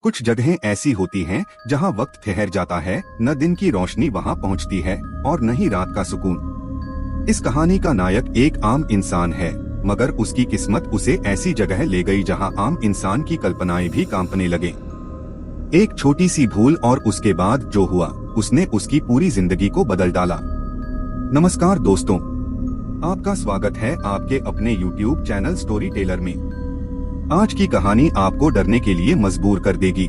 कुछ जगहें ऐसी होती हैं जहां वक्त ठहर जाता है, न दिन की रोशनी वहां पहुंचती है और न ही रात का सुकून। इस कहानी का नायक एक आम इंसान है, मगर उसकी किस्मत उसे ऐसी जगह ले गई जहां आम इंसान की कल्पनाएं भी कांपने लगे। एक छोटी सी भूल और उसके बाद जो हुआ उसने उसकी पूरी जिंदगी को बदल डाला। नमस्कार दोस्तों, आपका स्वागत है आपके अपने YouTube चैनल स्टोरी टेलर में। आज की कहानी आपको डरने के लिए मजबूर कर देगी,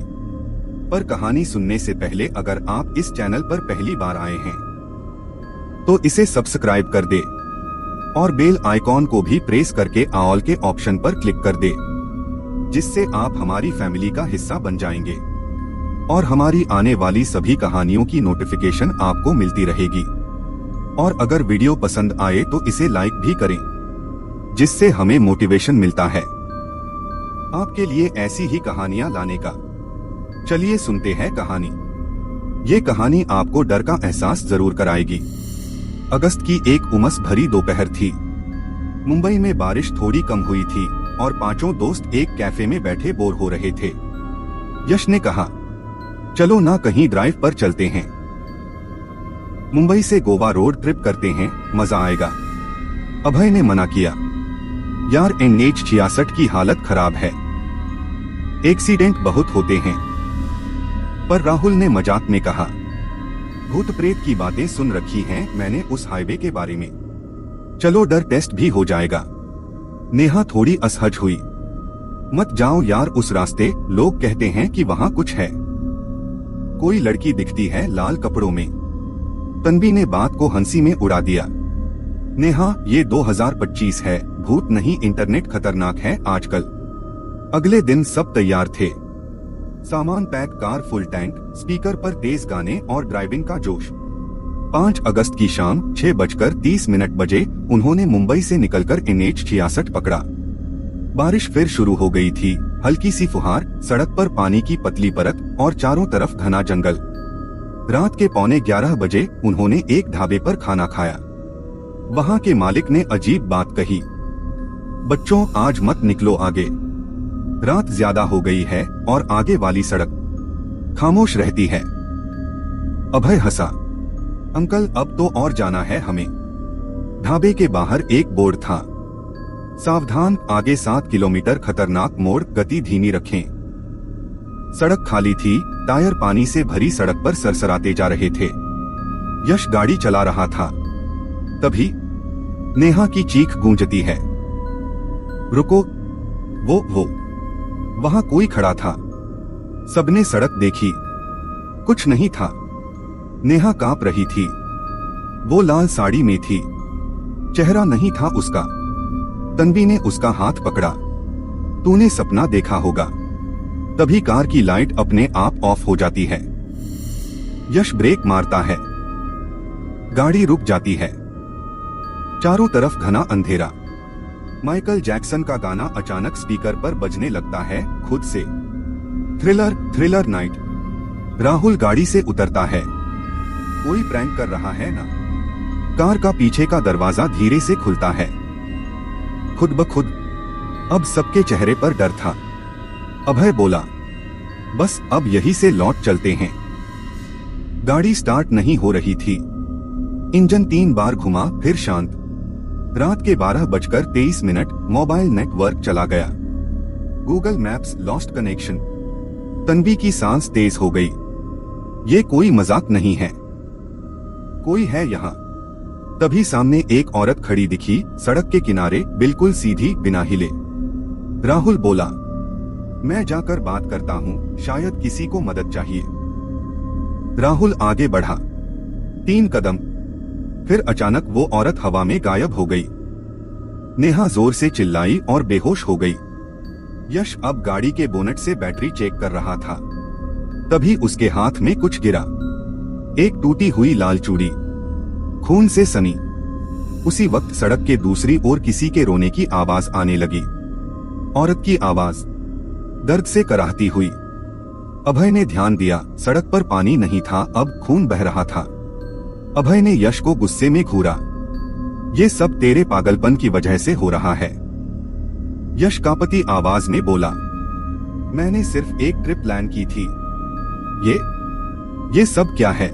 पर कहानी सुनने से पहले अगर आप इस चैनल पर पहली बार आए हैं तो इसे सब्सक्राइब कर दे और बेल आइकॉन को भी प्रेस करके ऑल के ऑप्शन पर क्लिक कर दे, जिससे आप हमारी फैमिली का हिस्सा बन जाएंगे और हमारी आने वाली सभी कहानियों की नोटिफिकेशन आपको मिलती रहेगी। और अगर वीडियो पसंद आए तो इसे लाइक भी करें, जिससे हमें मोटिवेशन मिलता है आपके लिए ऐसी ही कहानियां लाने का। चलिए सुनते हैं कहानी। ये कहानी आपको डर का एहसास जरूर कराएगी। अगस्त की एक उमस भरी दोपहर थी। मुंबई में बारिश थोड़ी कम हुई थी और पांचों दोस्त एक कैफे में बैठे बोर हो रहे थे। यश ने कहा, चलो ना कहीं ड्राइव पर चलते हैं। मुंबई से गोवा रोड ट्रिप करते हैं, मजा आएगा। अभय ने मना किया, यार NH 66 की हालत खराब है, एक्सीडेंट बहुत होते हैं। पर राहुल ने मजाक में कहा, भूत प्रेत की बातें सुन रखी हैं मैंने उस हाईवे के बारे में, चलो डर टेस्ट भी हो जाएगा। नेहा थोड़ी असहज हुई, मत जाओ यार उस रास्ते, लोग कहते हैं कि वहाँ कुछ है, कोई लड़की दिखती है लाल कपड़ों में। तन्वी ने बात को हंसी में उड़ा दिया, नेहा ये 2025 है, भूत नहीं इंटरनेट खतरनाक है आजकल। अगले दिन सब तैयार थे, सामान pack, car full tank, speaker पर तेज गाने और ड्राइविंग का जोश। 5 अगस्त की शाम 6:30 बजे उन्होंने मुंबई से निकलकर NH 66 पकड़ा। बारिश फिर शुरू हो गई थी, हल्की सी फुहार, सड़क पर पानी की पतली परत और चारों तरफ घना जंगल। रात के 11:15 बजे उन्होंने एक ढाबे पर खाना खाया। वहाँ के मालिक ने अजीब बात कही, बच्चों आज मत निकलो आगे, रात ज्यादा हो गई है और आगे वाली सड़क खामोश रहती है। अभय हंसा, अंकल अब तो और जाना है हमें। ढाबे के बाहर एक बोर्ड था, सावधान आगे 7 किलोमीटर खतरनाक मोड़, गति धीमी रखें। सड़क खाली थी, टायर पानी से भरी सड़क पर सरसराते जा रहे थे। यश गाड़ी चला रहा था, तभी नेहा की चीख गूंजती है, रुको, वो वहां कोई खड़ा था। सबने सड़क देखी, कुछ नहीं था। नेहा कांप रही थी, वो लाल साड़ी में थी, चेहरा नहीं था उसका। तन्वी ने उसका हाथ पकड़ा, तूने सपना देखा होगा। तभी कार की लाइट अपने आप ऑफ हो जाती है। यश ब्रेक मारता है, गाड़ी रुक जाती है। चारों तरफ घना अंधेरा। माइकल जैक्सन का गाना अचानक स्पीकर पर बजने लगता है, खुद से, थ्रिलर थ्रिलर नाइट। राहुल गाड़ी से उतरता है, कोई प्रैंक कर रहा है ना। कार का पीछे का दरवाजा धीरे से खुलता है, खुद ब खुद। अब सबके चेहरे पर डर था। अभय बोला, बस अब यहीं से लौट चलते हैं। गाड़ी स्टार्ट नहीं हो रही थी, इंजन 3 बार घुमा फिर शांत। रात के 12:23, मोबाइल नेटवर्क चला गया। Google maps lost connection. Tanvi की सांस तेज हो गई, ये कोई मजाक नहीं है, कोई है यहाँ। तभी सामने एक औरत खड़ी दिखी, सड़क के किनारे, बिल्कुल सीधी, बिना हिले। राहुल बोला, मैं जाकर बात करता हूँ, शायद किसी को मदद चाहिए। राहुल आगे बढ़ा, 3 कदम, फिर अचानक वो औरत हवा में गायब हो गई। नेहा जोर से चिल्लाई और बेहोश हो गई। यश अब गाड़ी के बोनट से बैटरी चेक कर रहा था। तभी उसके हाथ में कुछ गिरा, एक टूटी हुई लाल चूड़ी, खून से सनी। उसी वक्त सड़क के दूसरी ओर किसी के रोने की आवाज आने लगी, औरत की आवाज, दर्द से कराहती हुई। अभय ने ध्यान दिया, सड़क पर पानी नहीं था, अब खून बह रहा था। अभय ने यश को गुस्से में घूरा, ये सब तेरे पागलपन की वजह से हो रहा है। यश कांपती आवाज में बोला, मैंने सिर्फ एक ट्रिप प्लान की थी। ये सब क्या है?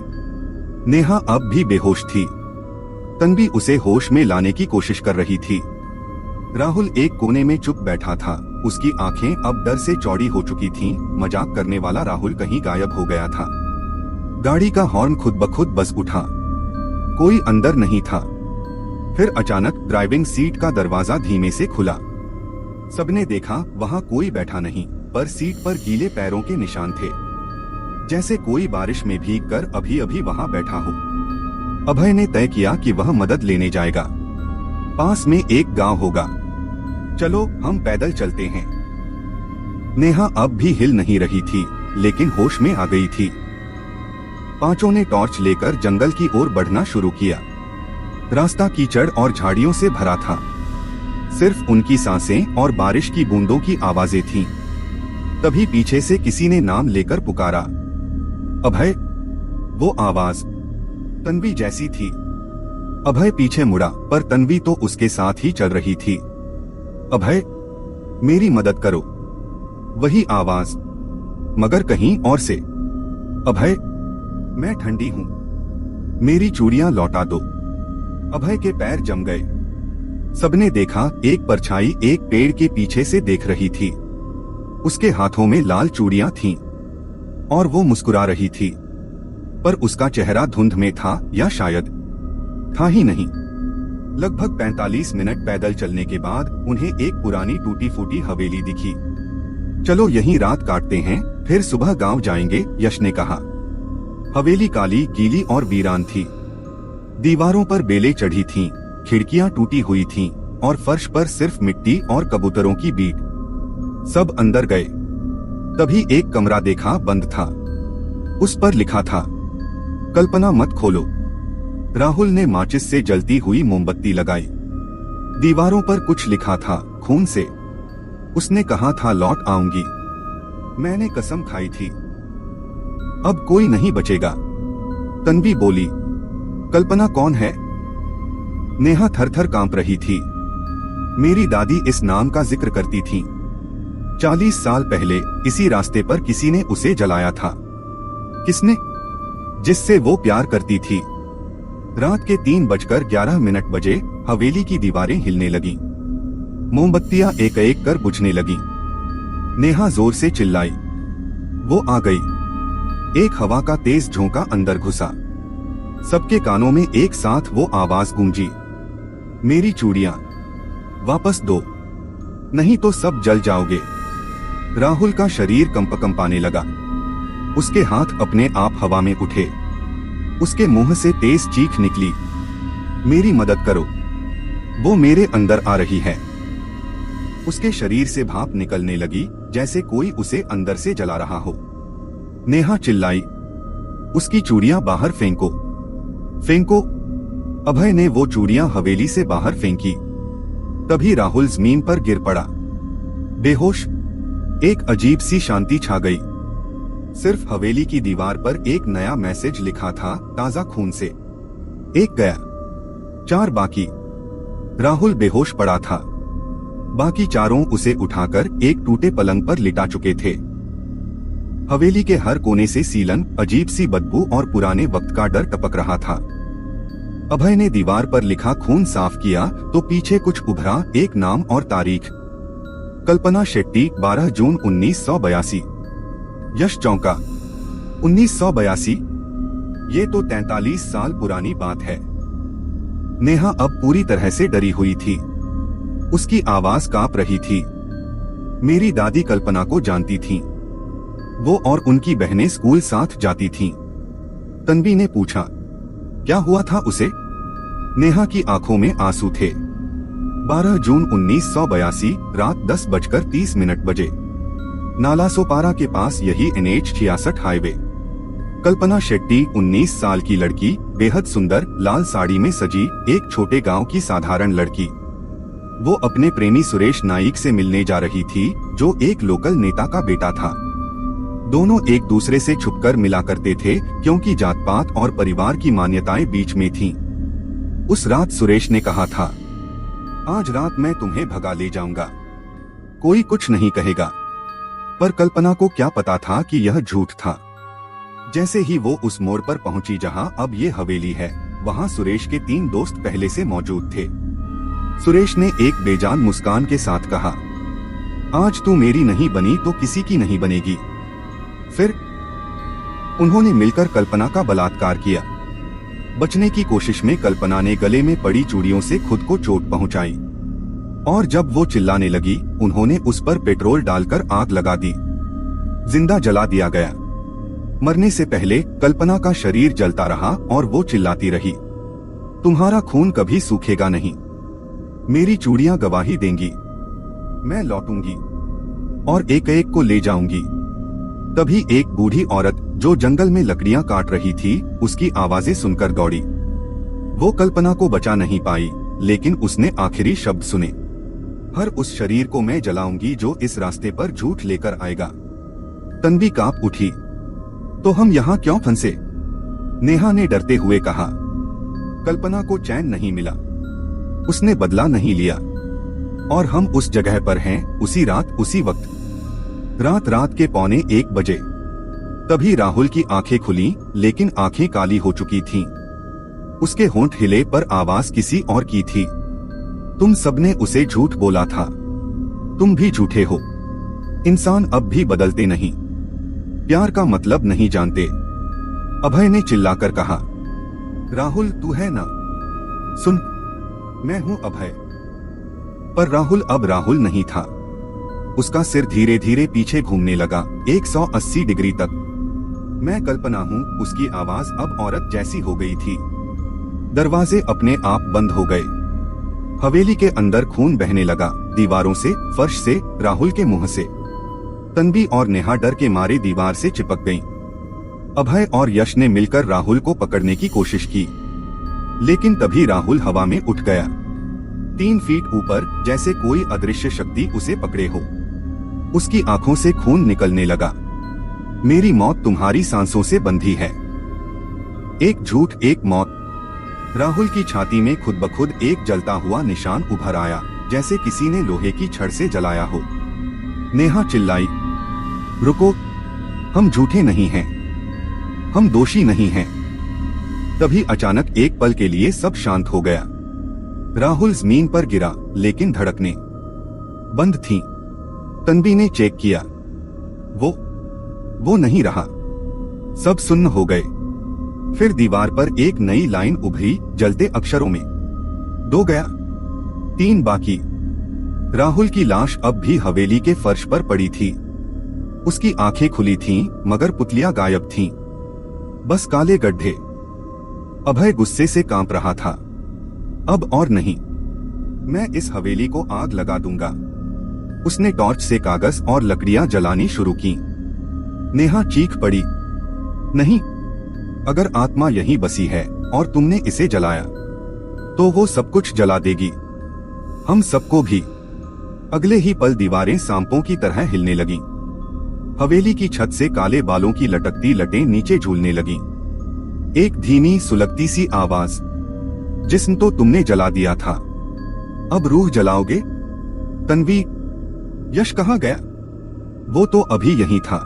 नेहा अब भी बेहोश थी। तन्वी उसे होश में लाने की कोशिश कर रही थी। राहुल एक कोने में चुप बैठा था। उसकी आंखें अब डर से चौड़ी हो चुकी थीं। मजाक करने वाला राहुल कहीं गायब हो गया था। गाड़ी का हॉर्न खुद ब खुद बज उठा। कोई अंदर नहीं था। फिर अचानक ड्राइविंग सीट का दरवाजा धीमे से खुला। सबने देखा वहां कोई बैठा नहीं, पर सीट पर गीले पैरों के निशान थे, जैसे कोई बारिश में भीगकर अभी अभी वहां बैठा हो। अभय ने तय किया कि वह मदद लेने जाएगा। पास में एक गांव होगा। चलो हम पैदल चलते हैं। नेहा अब भी हिल नहीं रही थी, लेकिन होश में आ गई थी। पांचों ने टॉर्च लेकर जंगल की ओर बढ़ना शुरू किया। रास्ता कीचड़ और झाड़ियों से भरा था। सिर्फ उनकी सांसें और बारिश की बूंदों की आवाजें थीं। तभी पीछे से किसी ने नाम लेकर पुकारा, अभय। वो आवाज तन्वी जैसी थी। अभय पीछे मुड़ा, पर तन्वी तो उसके साथ ही चल रही थी। अभय, मेरी मदद करो। वही आवाज, मगर कहीं और से। अभय, मैं ठंडी हूं, मेरी चूड़ियां लौटा दो। अभय के पैर जम गए। सबने देखा एक परछाई एक पेड़ के पीछे से देख रही थी। उसके हाथों में लाल चूड़ियां थीं और वो मुस्कुरा रही थी, पर उसका चेहरा धुंध में था या शायद था ही नहीं। लगभग 45 मिनट पैदल चलने के बाद उन्हें एक पुरानी टूटी फूटी हवेली दिखी। चलो यहीं रात काटते हैं, फिर सुबह गांव जाएंगे, यश ने कहा। हवेली काली, गीली और वीरान थी। दीवारों पर बेलें चढ़ी थीं, खिड़कियां टूटी हुई थीं और फर्श पर सिर्फ मिट्टी और कबूतरों की बीट। सब अंदर गए। तभी एक कमरा देखा, बंद था। उस पर लिखा था, कल्पना मत खोलो। राहुल ने माचिस से जलती हुई मोमबत्ती लगाई। दीवारों पर कुछ लिखा था, खून से। उसने कहा था लौट आऊंगी। मैंने कसम खाई थी। अब कोई नहीं बचेगा। तन्वी बोली, कल्पना कौन है? नेहा थर-थर कांप रही थी। मेरी दादी इस नाम का जिक्र करती थी। 40 साल पहले इसी रास्ते पर किसी ने उसे जलाया था। किसने? जिससे वो प्यार करती थी। रात के 3:11 बजे हवेली की दीवारें हिलने लगी। मोमबत्तियां एक एक कर बुझने लगी। नेहा जोर से चिल्लाई। वो आ गई। एक हवा का तेज झोंका अंदर घुसा। सबके कानों में एक साथ वो आवाज गूंजी, मेरी चूड़ियां वापस दो, नहीं तो सब जल जाओगे। राहुल का शरीर कंपाने लगा। उसके हाथ अपने आप हवा में उठे। उसके मुंह से तेज चीख निकली, मेरी मदद करो, वो मेरे अंदर आ रही है। उसके शरीर से भाप निकलने लगी, जैसे कोई उसे अंदर से जला रहा हो। नेहा चिल्लाई, उसकी चूड़ियां बाहर फेंको, फेंको। अभय ने वो चूड़ियां हवेली से बाहर फेंकी। तभी राहुल जमीन पर गिर पड़ा, बेहोश। एक अजीब सी शांति छा गई। सिर्फ हवेली की दीवार पर एक नया मैसेज लिखा था, ताजा खून से। एक गया, 4 बाकी। राहुल बेहोश पड़ा था। बाकी चारों उसे उठाकर एक टूटे पलंग पर लिटा चुके थे। हवेली के हर कोने से सीलन, अजीब सी बदबू और पुराने वक्त का डर टपक रहा था। अभय ने दीवार पर लिखा खून साफ किया तो पीछे कुछ उभरा, एक नाम और तारीख, कल्पना शेट्टी, 12 जून 1982। यश चौंका, 1982? ये तो 43 साल पुरानी बात है। नेहा अब पूरी तरह से डरी हुई थी। उसकी आवाज कांप रही थी। मेरी दादी कल्पना को जानती थीं। वो और उनकी बहनें स्कूल साथ जाती थीं। तन्वी ने पूछा, क्या हुआ था उसे? नेहा की आंखों में आंसू थे। 12 जून 1982 रात 10:30 बजे, नालासोपारा के पास यही NH 66 हाईवे। कल्पना शेट्टी 19 साल की लड़की, बेहद सुंदर, लाल साड़ी में सजी, एक छोटे गांव की साधारण लड़की। वो अपने प्रेमी सुरेश नाइक से मिलने जा रही थी, जो एक लोकल नेता का बेटा था। दोनों एक दूसरे से छुपकर मिला करते थे, क्योंकि जात पात और परिवार की मान्यताएं बीच में थीं। उस रात सुरेश ने कहा था, आज रात मैं तुम्हें भगा ले जाऊंगा, कोई कुछ नहीं कहेगा। पर कल्पना को क्या पता था कि यह झूठ था। जैसे ही वो उस मोड़ पर पहुंची जहां अब ये हवेली है, वहां सुरेश के 3 दोस्त पहले से मौजूद थे। सुरेश ने एक बेजान मुस्कान के साथ कहा, आज तू मेरी नहीं बनी तो किसी की नहीं बनेगी। फिर उन्होंने मिलकर कल्पना का बलात्कार किया। बचने की कोशिश में कल्पना ने गले में पड़ी चूड़ियों से खुद को चोट पहुंचाई और जब वो चिल्लाने लगी, उन्होंने उस पर पेट्रोल डालकर आग लगा दी। जिंदा जला दिया गया। मरने से पहले कल्पना का शरीर जलता रहा और वो चिल्लाती रही, तुम्हारा खून कभी सूखेगा नहीं, मेरी चूड़ियां गवाही देंगी, मैं लौटूंगी और एक एक को ले जाऊंगी। तभी एक बूढ़ी औरत जो जंगल में लकड़ियां काट रही थी, उसकी आवाजें सुनकर दौड़ी। वो कल्पना को बचा नहीं पाई, लेकिन उसने आखिरी शब्द सुने, हर उस शरीर को मैं जलाऊंगी जो इस रास्ते पर झूठ लेकर आएगा। तन्वी कांप उठी, तो हम यहाँ क्यों फंसे? नेहा ने डरते हुए कहा। कल्पना को चैन नहीं मिला, उसने बदला नहीं लिया और हम उस जगह पर हैं, उसी रात उसी वक्त। रात के 1:45 बजे। तभी राहुल की आंखें खुली, लेकिन आंखें काली हो चुकी थीं। उसके होंठ हिले पर आवाज किसी और की थी, तुम सबने उसे झूठ बोला था, तुम भी झूठे हो। इंसान अब भी बदलते नहीं, प्यार का मतलब नहीं जानते। अभय ने चिल्लाकर कहा, राहुल तू है ना? सुन, मैं हूं अभय। पर राहुल अब राहुल नहीं था। उसका सिर धीरे धीरे पीछे घूमने लगा, 180 डिग्री तक। मैं कल्पना हूं, उसकी आवाज अब औरत जैसी हो गई थी। दरवाजे अपने आप बंद हो गए। हवेली के अंदर खून बहने लगा, दीवारों से, फर्श से, राहुल के मुंह से। तन्वी और नेहा डर के मारे दीवार से चिपक गईं। अभय और यश ने मिलकर राहुल को पकड़ने की कोशिश की, लेकिन तभी राहुल हवा में उठ गया, 3 फीट ऊपर, जैसे कोई अदृश्य शक्ति उसे पकड़े हो। उसकी आंखों से खून निकलने लगा। मेरी मौत तुम्हारी सांसों से बंधी है। एक झूठ, एक मौत। राहुल की छाती में खुद ब खुद एक जलता हुआ निशान उभर आया, जैसे किसी ने लोहे की छड़ से जलाया हो। नेहा चिल्लाई, रुको, हम झूठे नहीं हैं, हम दोषी नहीं हैं। तभी अचानक एक पल के लिए सब शांत हो गया। राहुल जमीन पर गिरा, लेकिन धड़कनें बंद थीं। तन्वी ने चेक किया, वो नहीं रहा। सब सुन्न हो गए। फिर दीवार पर एक नई लाइन उभरी, जलते अक्षरों में, 2 गया, 3 बाकी। राहुल की लाश अब भी हवेली के फर्श पर पड़ी थी। उसकी आंखें खुली थीं, मगर पुतलियां गायब थीं, बस काले गड्ढे। अभय गुस्से से कांप रहा था। अब और नहीं, मैं इस हवेली को आग लगा दूंगा। उसने टॉर्च से कागज और लकड़ियां जलानी शुरू की। नेहा चीख पड़ी, नहीं, अगर आत्मा यहीं बसी है और तुमने इसे जलाया, तो वो सब कुछ जला देगी, हम सबको भी। अगले ही पल दीवारें सांपों की तरह हिलने लगीं। हवेली की छत से काले बालों की लटकती लटें नीचे झूलने लगीं। एक धीमी सुलगती सी आवाज, जिस्म तो तुमने जला दिया था, अब रूह जलाओगे? तन्वी, यश कहाँ गया? वो तो अभी यहीं था।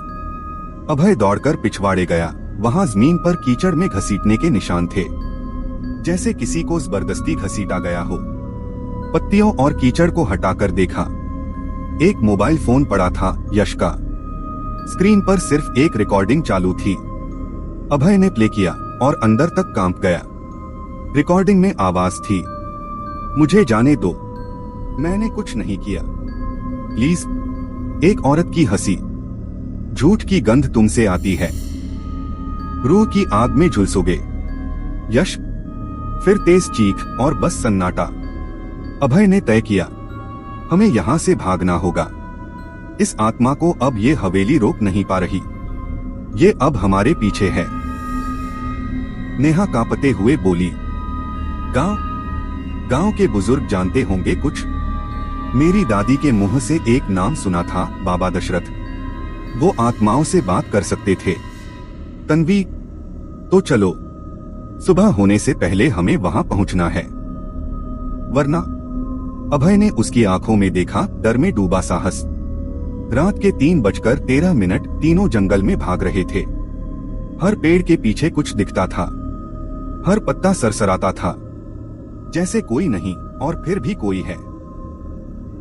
अभय दौड़कर पिछवाड़े गया। वहां जमीन पर कीचड़ में घसीटने के निशान थे, जैसे किसी को जबरदस्ती घसीटा गया हो। पत्तियों और कीचड़ को हटाकर देखा, एक मोबाइल फोन पड़ा था, यश का। स्क्रीन पर सिर्फ एक रिकॉर्डिंग चालू थी। अभय ने प्ले किया और अंदर तक कांप गया। रिकॉर्डिंग में आवाज थी, मुझे जाने दो, मैंने कुछ नहीं किया, प्लीज। एक औरत की हंसी, झूठ की गंध तुमसे आती है, रूह की आग में झुलसोगे, यश। फिर तेज चीख और बस सन्नाटा। अभय ने तय किया, हमें यहाँ से भागना होगा। इस आत्मा को अब ये हवेली रोक नहीं पा रही, ये अब हमारे पीछे है। नेहा कांपते हुए बोली, गांव के बुजुर्ग जानते होंगे कुछ? मेरी दादी के मुंह से एक नाम सुना था, बाबा दशरथ। वो आत्माओं से बात कर सकते थे। तन्वी, तो चलो, सुबह होने से पहले हमें वहां पहुंचना है, वरना। अभय ने उसकी आंखों में देखा, डर में डूबा साहस। रात के 3:13 तीनों जंगल में भाग रहे थे। हर पेड़ के पीछे कुछ दिखता था, हर पत्ता सरसराता था, जैसे कोई नहीं और फिर भी कोई है।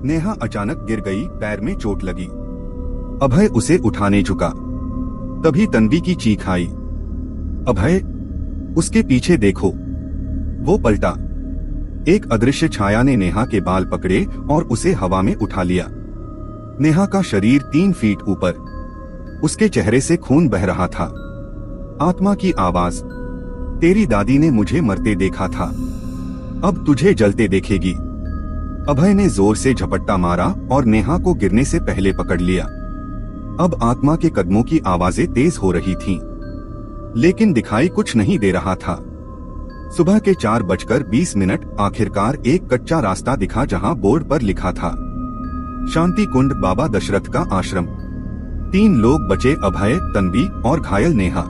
नेहा अचानक गिर गई, पैर में चोट लगी। अभय उसे उठाने झुका, तभी तन्वी की चीख आई, अभय, उसके पीछे देखो। वो पलटा। एक अदृश्य छाया ने नेहा के बाल पकड़े और उसे हवा में उठा लिया। नेहा का शरीर 3 फीट ऊपर, उसके चेहरे से खून बह रहा था। आत्मा की आवाज, तेरी दादी ने मुझे मरते देखा था, अब तुझे जलते देखेगी। अभय ने जोर से झपट्टा मारा और नेहा को गिरने से पहले पकड़ लिया। अब आत्मा के कदमों की आवाजें तेज हो रही थीं, लेकिन दिखाई कुछ नहीं दे रहा था। सुबह के 4:20 आखिरकार एक कच्चा रास्ता दिखा जहां बोर्ड पर लिखा था, शांति कुंड, बाबा दशरथ का आश्रम। 3 लोग बचे, अभय, तन्वी और घायल नेहा।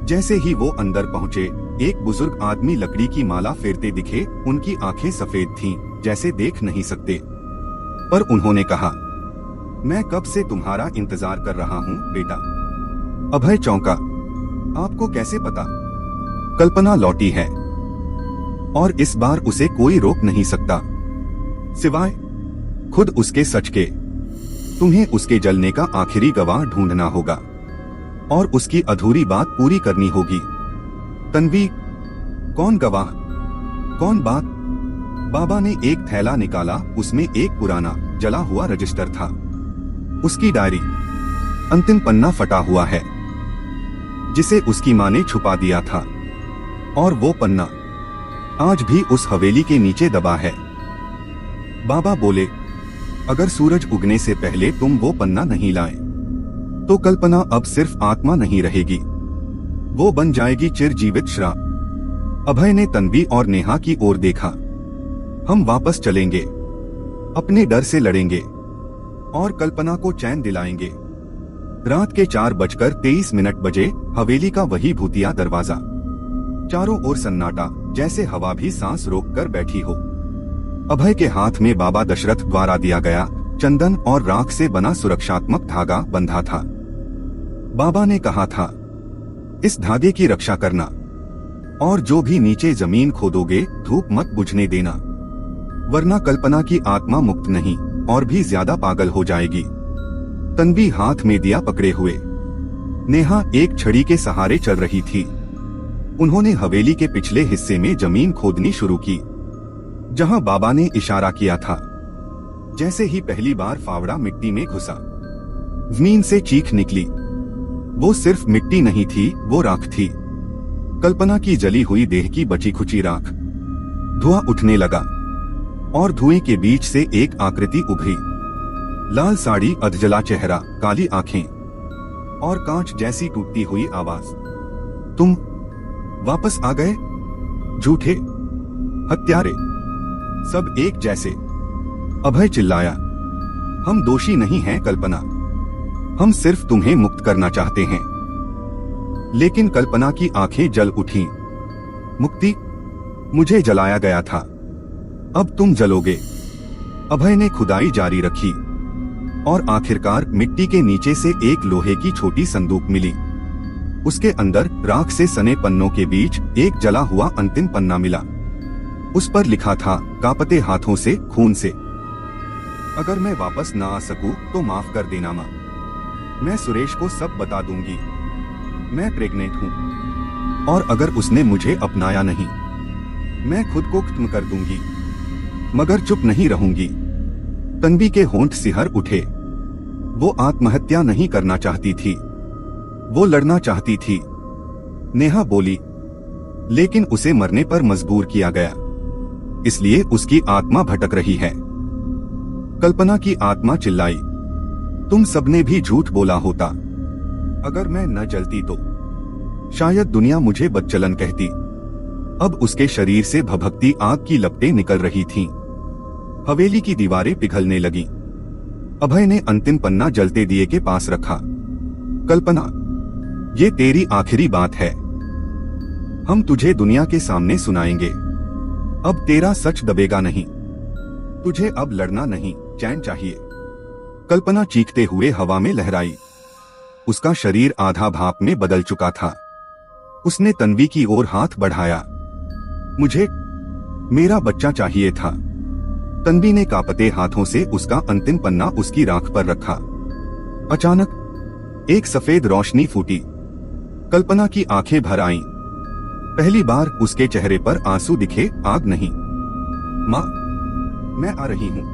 जैसे ही वो अंदर पहुंचे, एक बुजुर्ग आदमी लकड़ी की माला फेरते दिखे। उनकी आंखें सफेद थीं, जैसे देख नहीं सकते, पर उन्होंने कहा, मैं कब से तुम्हारा इंतजार कर रहा हूँ बेटा। अभय चौंका, आपको कैसे पता? कल्पना लौटी है और इस बार उसे कोई रोक नहीं सकता, सिवाय खुद उसके सच के। तुम्हें उसके जलने का आखिरी गवाह ढूंढना होगा और उसकी अधूरी बात पूरी करनी होगी। तन्वी, कौन गवाह, कौन बात? बाबा ने एक थैला निकाला, उसमें एक पुराना जला हुआ रजिस्टर था, उसकी डायरी। अंतिम पन्ना फटा हुआ है, जिसे उसकी मां ने छुपा दिया था, और वो पन्ना आज भी उस हवेली के नीचे दबा है। बाबा बोले, अगर सूरज उगने से पहले तुम वो पन्ना नहीं लाए, तो कल्पना अब सिर्फ आत्मा नहीं रहेगी, वो बन जाएगी चिरजीवित श्राप। अभय ने तन्वी और नेहा की ओर देखा। हम वापस चलेंगे, अपने डर से लड़ेंगे और कल्पना को चैन दिलाएंगे। रात के 4:23 बजे, हवेली का वही भूतिया दरवाजा। चारों ओर सन्नाटा, जैसे हवा भी सांस रोक कर बैठी हो। अभय के हाथ में बाबा दशरथ द्वारा दिया गया चंदन और राख से बना सुरक्षात्मक धागा बंधा था। बाबा ने कहा था, इस धागे की रक्षा करना, और जो भी नीचे जमीन खोदोगे धूप मत बुझने देना, वरना कल्पना की आत्मा मुक्त नहीं और भी ज्यादा पागल हो जाएगी। तन्वी हाथ में दिया पकड़े हुए, नेहा एक छड़ी के सहारे चल रही थी। उन्होंने हवेली के पिछले हिस्से में जमीन खोदनी शुरू की, जहां बाबा ने इशारा किया था। जैसे ही पहली बार फावड़ा मिट्टी में घुसा, जमीन से चीख निकली। वो सिर्फ मिट्टी नहीं थी, वो राख थी, कल्पना की जली हुई देह की बची खुची राख। धुआं उठने लगा और धुएं के बीच से एक आकृति उभरी। लाल साड़ी, अधजला चेहरा, काली आंखें और कांच जैसी टूटती हुई आवाज, तुम वापस आ गए, झूठे हत्यारे, सब एक जैसे। अभय चिल्लाया, हम दोषी नहीं हैं कल्पना, हम सिर्फ तुम्हें मुक्त करना चाहते हैं। लेकिन कल्पना की आंखें जल उठीं। मुक्ति? मुझे जलाया गया था, अब तुम जलोगे। अभय ने खुदाई जारी रखी और आखिरकार मिट्टी के नीचे से एक लोहे की छोटी संदूक मिली। उसके अंदर राख से सने पन्नों के बीच एक जला हुआ अंतिम पन्ना मिला। उस पर लिखा था, कांपते हाथों से, खून से, अगर मैं वापस ना आ सकूं तो माफ कर देना माँ। मैं सुरेश को सब बता दूंगी, मैं प्रेग्नेंट हूँ, और अगर उसने मुझे अपनाया नहीं, मैं खुद को खत्म कर दूंगी, मगर चुप नहीं रहूंगी। तन्वी के होंठ सिहर उठे। वो आत्महत्या नहीं करना चाहती थी, वो लड़ना चाहती थी। नेहा बोली, लेकिन उसे मरने पर मजबूर किया गया, इसलिए उसकी आत्मा भटक रही है। कल्पना की आत्मा चिल्लाई, तुम सबने भी झूठ बोला होता। अगर मैं न जलती तो शायद दुनिया मुझे बदचलन कहती। अब उसके शरीर से भभकती आग की लपटें निकल रही थीं। हवेली की दीवारें पिघलने लगीं। अभय ने अंतिम पन्ना जलते दिए के पास रखा। कल्पना, ये तेरी आखिरी बात है, हम तुझे दुनिया के सामने सुनाएंगे। अब तेरा सच दबेगा नहीं, तुझे अब लड़ना नहीं, चैन चाहिए। कल्पना चीखते हुए हवा में लहराई। उसका शरीर आधा भाप में बदल चुका था। उसने तन्वी की ओर हाथ बढ़ाया। मुझे मेरा बच्चा चाहिए था। तन्वी ने कांपते हाथों से उसका अंतिम पन्ना उसकी राख पर रखा। अचानक एक सफेद रोशनी फूटी। कल्पना की आंखें भर आईं। पहली बार उसके चेहरे पर आंसू दिखे, आग नहीं। माँ, मैं आ रही हूँ।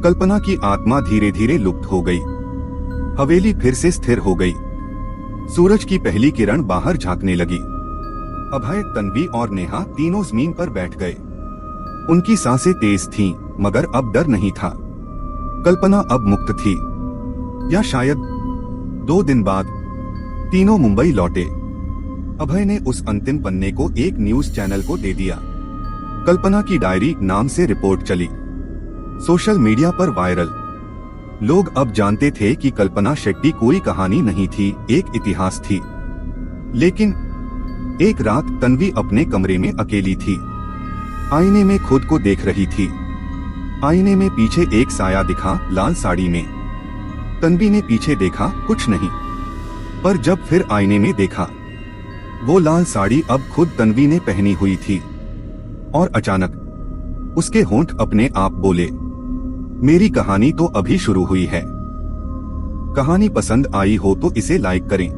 कल्पना की आत्मा धीरे धीरे लुप्त हो गई। हवेली फिर से स्थिर हो गई। सूरज की पहली किरण बाहर झांकने लगी। अभय, तन्वी और नेहा तीनों जमीन पर बैठ गए। उनकी सांसें तेज थीं, मगर अब डर नहीं था। कल्पना अब मुक्त थी। या शायद 2 दिन बाद तीनों मुंबई लौटे। अभय ने उस अंतिम पन्ने को एक न्यूज चैनल को दे दिया। कल्पना की डायरी नाम से रिपोर्ट चली, सोशल मीडिया पर वायरल। लोग अब जानते थे कि कल्पना शेट्टी कोई कहानी नहीं थी, एक इतिहास थी। लेकिन एक रात तन्वी अपने कमरे में अकेली थी। आईने में खुद को देख रही थी। आईने में पीछे एक साया दिखा, लाल साड़ी में। तन्वी ने पीछे देखा, कुछ नहीं। पर जब फिर आईने में देखा, वो लाल साड़ी अब खुद तन्वी ने पहनी हुई थी। और अचानक उसके होंठ अपने आप बोले, मेरी कहानी तो अभी शुरू हुई है। कहानी पसंद आई हो तो इसे लाइक करें।